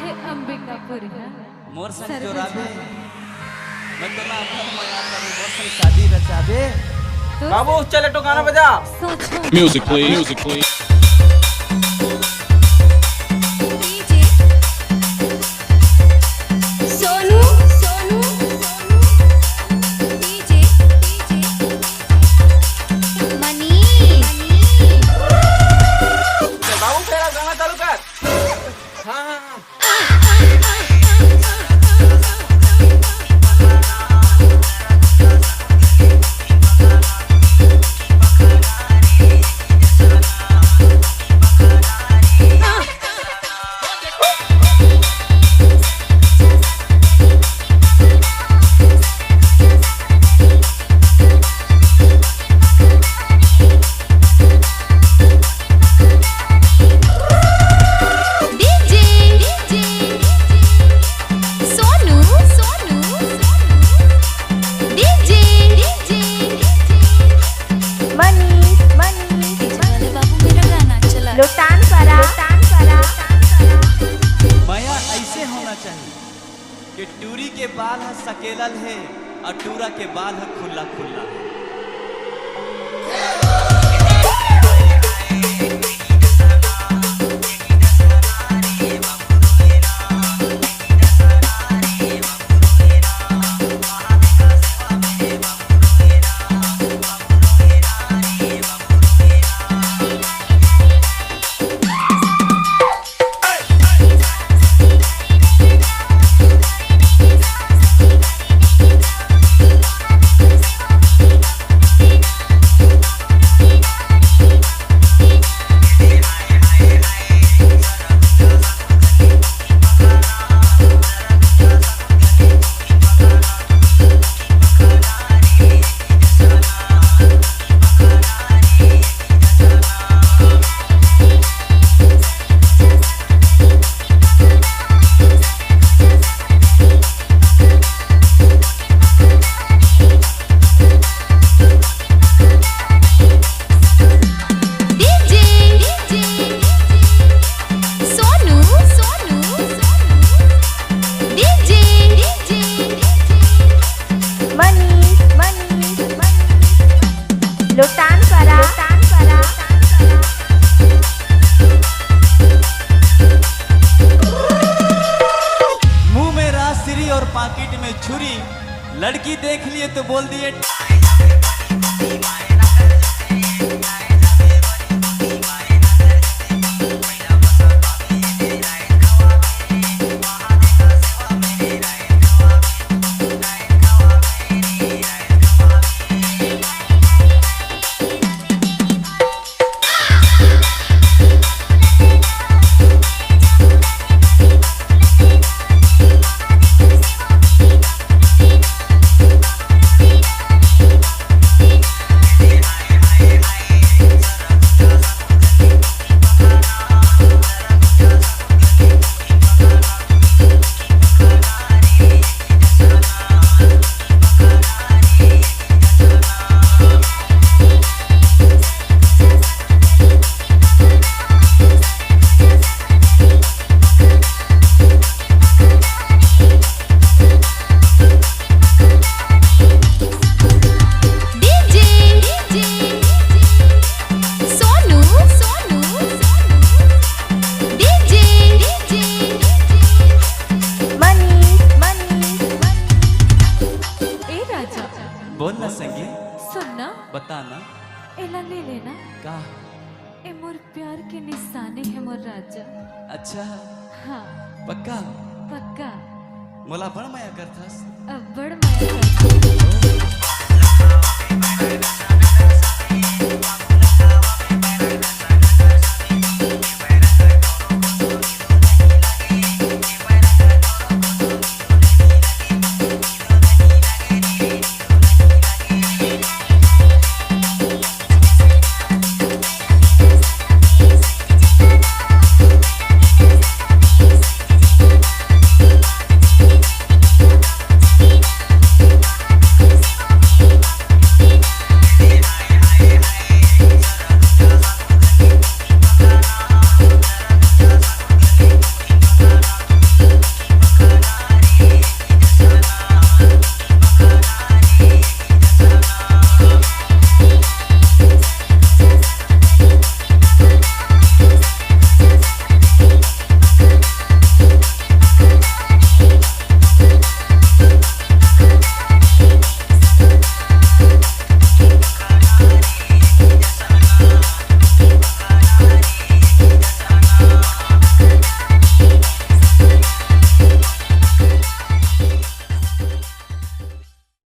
के अंबिकापुर है मोर संग जोराबे मैं तो ना घर में आकर मोर संग शादी रचाबे। बाबू चले तो गाना बजा। Music please, music please. DJ Sonu DJ Manish बाबू तेरा गाना चालू कर। हाँ हाँ हाँ माया ऐसे होना चाहिए कि टूरी के बाल है सकेलल है और टूरा के बाल है खुला खुला। मुंह में राजश्री और पाकिट में छुरी, लड़की देख लिए तो बोल दिए। बोलना संगे सुनना बताना एला ले लेना का ए मोर प्यार के निशाने है मोर राजा। अच्छा हाँ पक्का पक्का मोला बड़ माया करथस अब बड़ माया करता।